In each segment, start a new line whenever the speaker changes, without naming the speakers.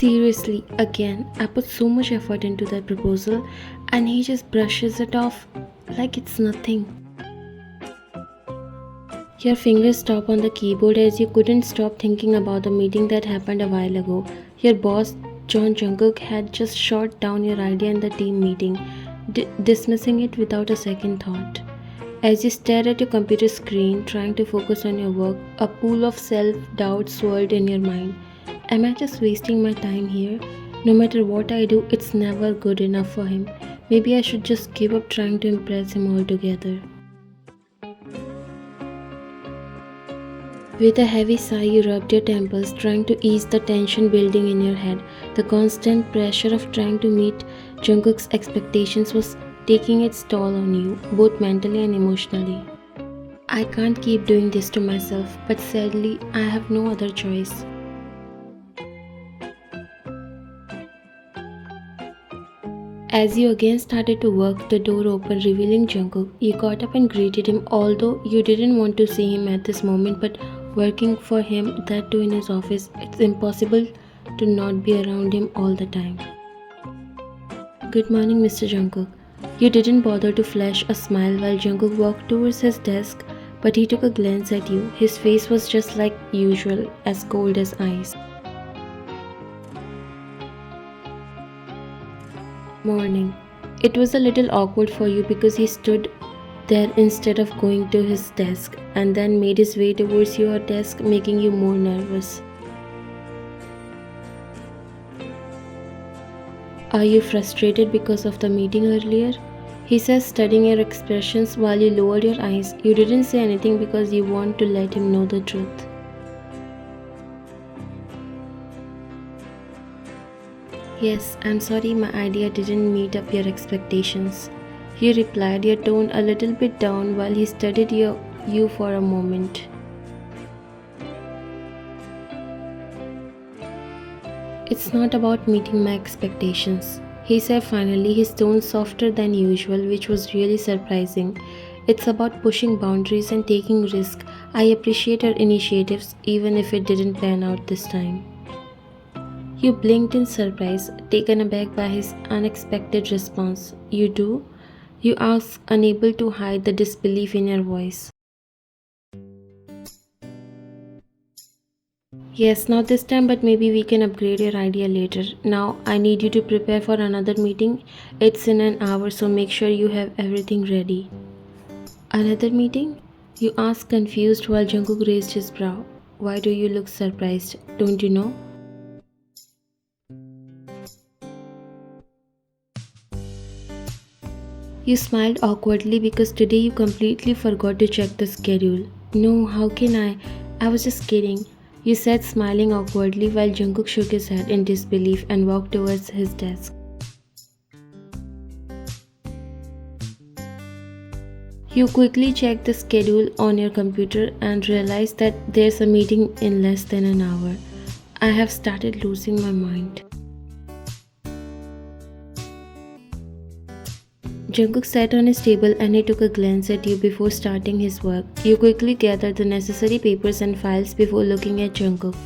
Seriously, again, I put so much effort into that proposal and he just brushes it off like it's nothing. Your fingers stop on the keyboard as you couldn't stop thinking about the meeting that happened a while ago. Your boss, John Jungkook, had just shot down your idea in the team meeting, dismissing it without a second thought. As you stare at your computer screen, trying to focus on your work, a pool of self-doubt swirled in your mind. Am I just wasting my time here? No matter what I do, it's never good enough for him. Maybe I should just give up trying to impress him altogether. With a heavy sigh, you rubbed your temples, trying to ease the tension building in your head. The constant pressure of trying to meet Jungkook's expectations was taking its toll on you, both mentally and emotionally. I can't keep doing this to myself, but sadly, I have no other choice. As you again started to work, the door opened, revealing Jungkook. You got up and greeted him, although you didn't want to see him at this moment, but working for him, that too in his office, it's impossible to not be around him all the time. Good morning, Mr. Jungkook. You didn't bother to flash a smile while Jungkook walked towards his desk, but he took a glance at you. His face was just like usual, as cold as ice. Morning. It was a little awkward for you because he stood there instead of going to his desk and then made his way towards your desk, making you more nervous. Are you frustrated because of the meeting earlier? He says, studying your expressions while you lowered your eyes. You didn't say anything because you want to let him know the truth. Yes, I'm sorry my idea didn't meet up your expectations. You replied, your tone a little bit down while he studied you for a moment. It's not about meeting my expectations, he said finally, his tone softer than usual, which was really surprising. It's about pushing boundaries and taking risks. I appreciate your initiatives even if it didn't pan out this time. You blinked in surprise, taken aback by his unexpected response. You do? You asked, unable to hide the disbelief in your voice. Yes, not this time, but maybe we can upgrade your idea later. Now, I need you to prepare for another meeting. It's in an hour, so make sure you have everything ready. Another meeting? You asked, confused, while Jungkook raised his brow. Why do you look surprised? Don't you know? You smiled awkwardly because today you completely forgot to check the schedule. No, how can I? I was just kidding. You said, smiling awkwardly while Jungkook shook his head in disbelief and walked towards his desk. You quickly checked the schedule on your computer and realized that there's a meeting in less than an hour. I have started losing my mind. Jungkook sat on his table and he took a glance at you before starting his work. You quickly gathered the necessary papers and files before looking at Jungkook.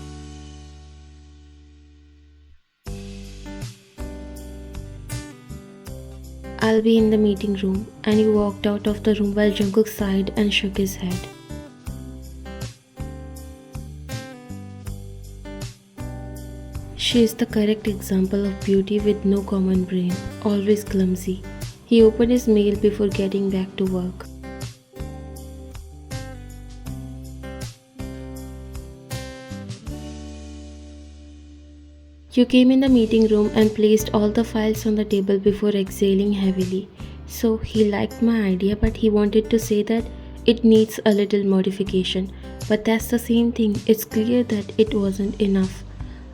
I'll be in the meeting room, and you walked out of the room while Jungkook sighed and shook his head. She is the correct example of beauty with no common brain, always clumsy. He opened his mail before getting back to work. You came in the meeting room and placed all the files on the table before exhaling heavily. So he liked my idea, but he wanted to say that it needs a little modification. But that's the same thing. It's clear that it wasn't enough.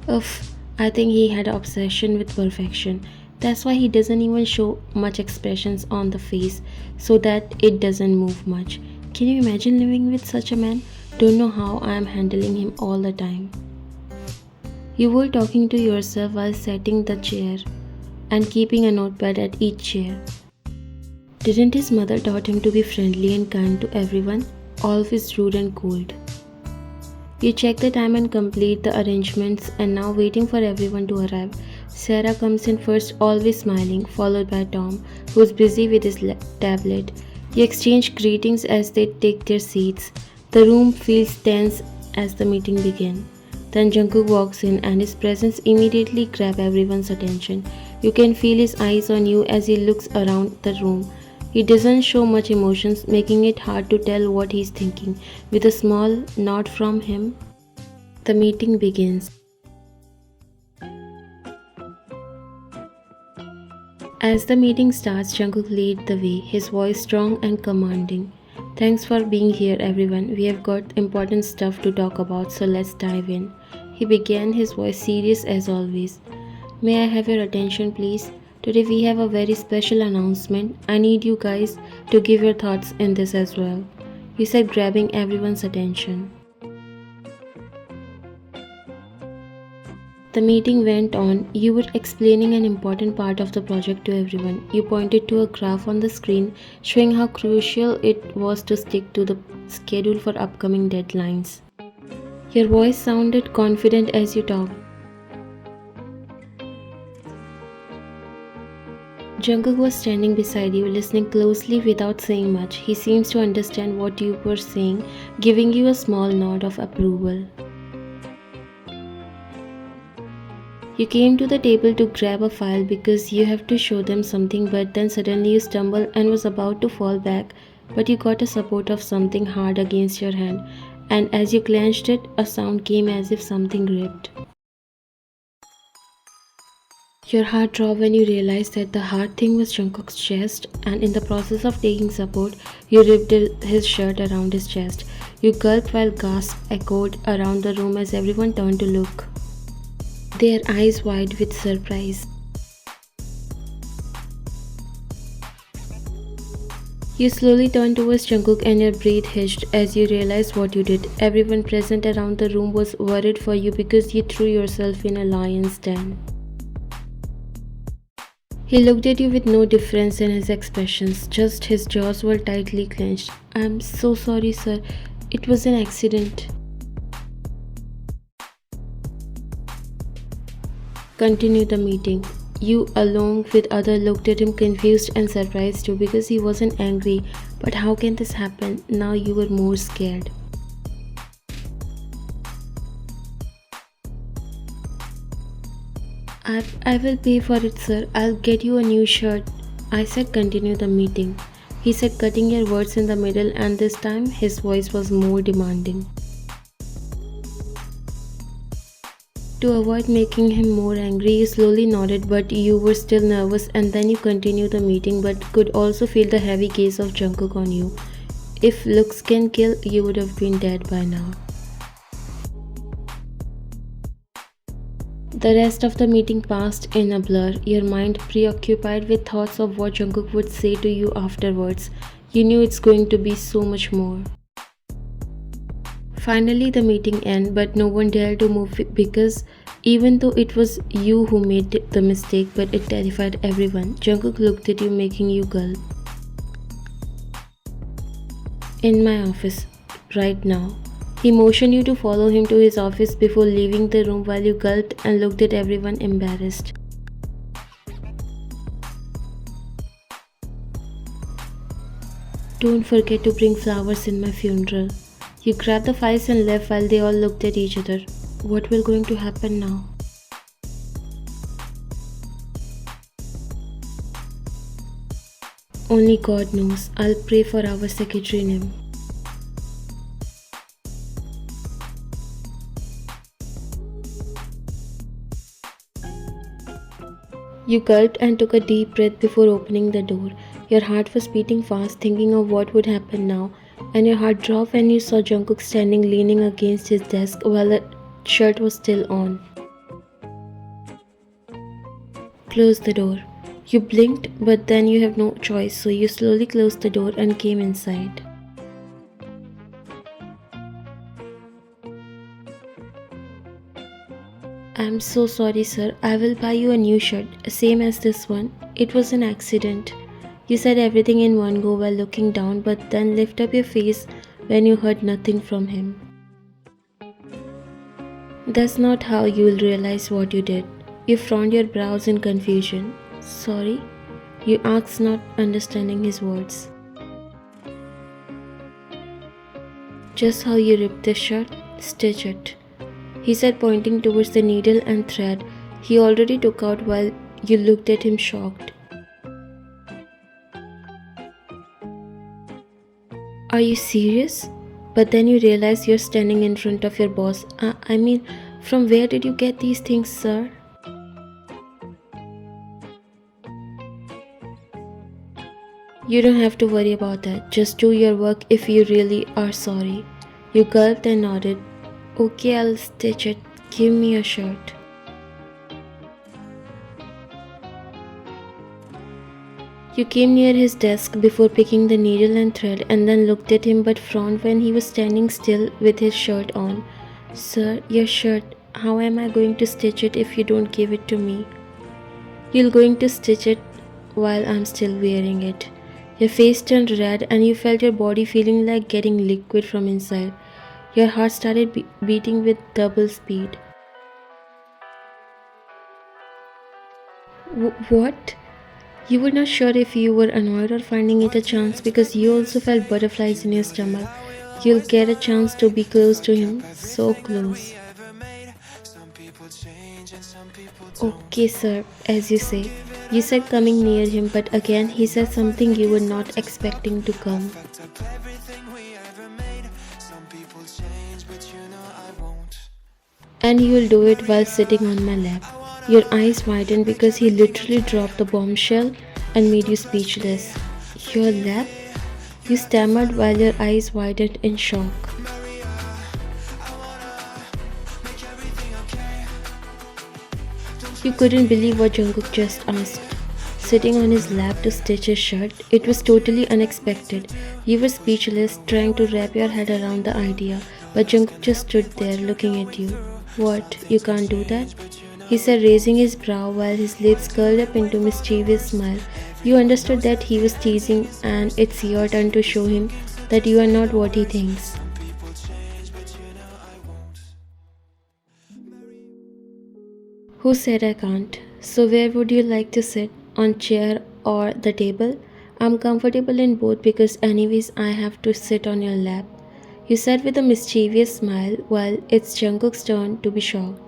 I think he had an obsession with perfection. That's why he doesn't even show much expressions on the face so that it doesn't move much. Can you imagine living with such a man? Don't know how I am handling him all the time. You were talking to yourself while setting the chair and keeping a notepad at each chair. Didn't his mother taught him to be friendly and kind to everyone? Always rude and cold. You check the time and complete the arrangements and now waiting for everyone to arrive. Sarah comes in first, always smiling, followed by Tom, who's busy with his tablet. You exchange greetings as they take their seats. The room feels tense as the meeting begins. Then Jungkook walks in and his presence immediately grabs everyone's attention. You can feel his eyes on you as he looks around the room. He doesn't show much emotions, making it hard to tell what he's thinking. With a small nod from him, the meeting begins. As the meeting starts, Jungkook leads the way, his voice strong and commanding. Thanks for being here, everyone. We have got important stuff to talk about, so let's dive in. He began, his voice serious as always. May I have your attention, please? Today we have a very special announcement. I need you guys to give your thoughts in this as well. He said, grabbing everyone's attention. The meeting went on. You were explaining an important part of the project to everyone. You pointed to a graph on the screen showing how crucial it was to stick to the schedule for upcoming deadlines. Your voice sounded confident as you talked. Jungkook was standing beside you, listening closely without saying much. He seems to understand what you were saying, giving you a small nod of approval. You came to the table to grab a file because you have to show them something, but then suddenly you stumbled and was about to fall back, but you got a support of something hard against your hand, and as you clenched it, a sound came as if something ripped. Your heart dropped when you realized that the hard thing was Jungkook's chest, and in the process of taking support, you ripped his shirt around his chest. You gulped while gasps echoed around the room as everyone turned to look, their eyes wide with surprise. You slowly turned towards Jungkook and your breath hitched as you realized what you did. Everyone present around the room was worried for you because you threw yourself in a lion's den. He looked at you with no difference in his expressions, just his jaws were tightly clenched. I'm so sorry, sir. It was an accident. Continue the meeting. You, along with others, looked at him confused and surprised too because he wasn't angry. But how can this happen? Now you were more scared. I will pay for it, sir. I'll get you a new shirt. I said continue the meeting. He said, cutting your words in the middle, and this time his voice was more demanding. To avoid making him more angry, you slowly nodded, but you were still nervous, and then you continued the meeting but could also feel the heavy gaze of Jungkook on you. If looks can kill, you would have been dead by now. The rest of the meeting passed in a blur, your mind preoccupied with thoughts of what Jungkook would say to you afterwards. You knew it's going to be so much more. Finally, the meeting ended, but no one dared to move because even though it was you who made the mistake, but it terrified everyone. Jungkook looked at you, making you gulp. In my office, right now. He motioned you to follow him to his office before leaving the room while you gulped and looked at everyone embarrassed. Don't forget to bring flowers in my funeral. You grabbed the files and left while they all looked at each other. What will going to happen now? Only God knows. I'll pray for our secretary name. You gulped and took a deep breath before opening the door. Your heart was beating fast, thinking of what would happen now, and your heart dropped when you saw Jungkook standing leaning against his desk while the shirt was still on. Close the door. You blinked, but then you have no choice, so you slowly closed the door and came inside. I'm so sorry, sir. I will buy you a new shirt, same as this one. It was an accident. You said everything in one go while looking down, but then lift up your face when you heard nothing from him. That's not how you will realize what you did. You frowned your brows in confusion. Sorry? You asked, not understanding his words. Just how you ripped the shirt, stitch it, he said, pointing towards the needle and thread he already took out while you looked at him shocked. Are you serious? But then you realize you're standing in front of your boss. I mean, from where did you get these things, sir? You don't have to worry about that. Just do your work if you really are sorry. You gulped and nodded. Okay, I'll stitch it. Give me your shirt. You came near his desk before picking the needle and thread and then looked at him but frowned when he was standing still with his shirt on. Sir, your shirt. How am I going to stitch it if you don't give it to me? You're going to stitch it while I'm still wearing it. Your face turned red and you felt your body feeling like getting liquid from inside. Your heart started beating with double speed. What? You were not sure if you were annoyed or finding it a chance because you also felt butterflies in your stomach. You'll get a chance to be close to him, so close. Okay, sir, as you say. You said coming near him, but again he said something you were not expecting to come. And you will do it while sitting on my lap. Your eyes widened because he literally dropped the bombshell and made you speechless. Your lap? You stammered while your eyes widened in shock. You couldn't believe what Jungkook just asked. Sitting on his lap to stitch his shirt, it was totally unexpected. You were speechless, trying to wrap your head around the idea, but Jungkook just stood there looking at you. What, you can't do that? He said, raising his brow while his lips curled up into a mischievous smile. You understood that he was teasing, and it's your turn to show him that you are not what he thinks. Who said I can't? So where would you like to sit? On chair or the table? I'm comfortable in both because anyways I have to sit on your lap. You said with a mischievous smile while it's Jungkook's turn to be shocked.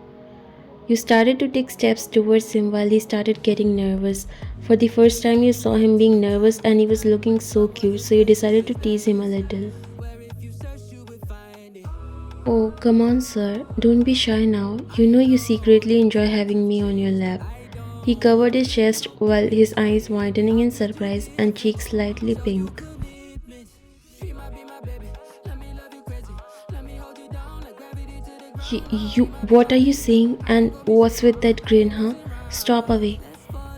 You started to take steps towards him while he started getting nervous. For the first time you saw him being nervous and he was looking so cute, so you decided to tease him a little. Oh, come on, sir. Don't be shy now. You know you secretly enjoy having me on your lap. He covered his chest while his eyes widening in surprise and cheeks slightly pink. What are you saying? And what's with that grin, huh? Stop away.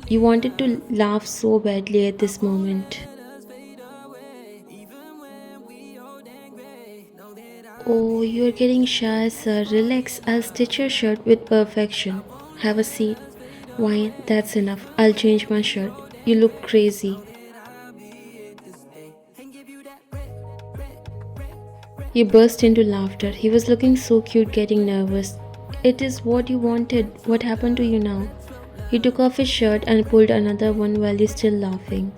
You wanted to laugh so badly at this moment. Oh, you're getting shy, sir. Relax. I'll stitch your shirt with perfection. Have a seat. Wine, that's enough. I'll change my shirt. You look crazy. You burst into laughter. He was looking so cute, getting nervous. It is what you wanted. What happened to you now? He took off his shirt and pulled another one while he's still laughing.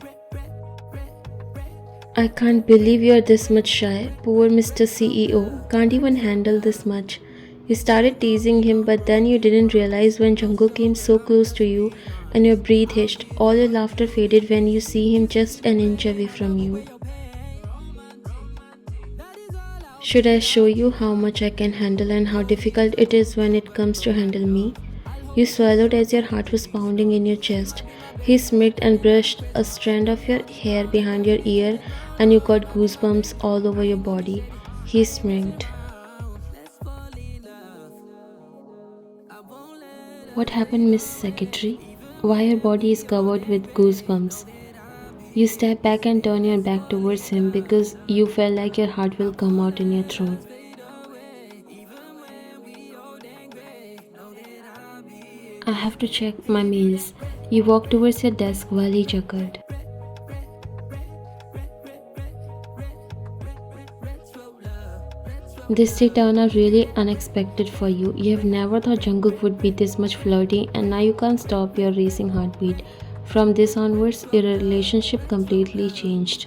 I can't believe you're this much shy. Poor Mr. CEO. Can't even handle this much. You started teasing him, but then you didn't realize when Jungkook came so close to you and your breath hitched. All your laughter faded when you see him just an inch away from you. Should I show you how much I can handle and how difficult it is when it comes to handle me? You swallowed as your heart was pounding in your chest. He smirked and brushed a strand of your hair behind your ear and you got goosebumps all over your body. He smirked. What happened, Miss Secretary? Why your body is covered with goosebumps? You step back and turn your back towards him because you felt like your heart will come out in your throat. I have to check my mails. You walked towards your desk while he chuckled. This day turned out really unexpected for you. You have never thought Jungkook would be this much flirty, and now you can't stop your racing heartbeat. From this onwards, your relationship completely changed.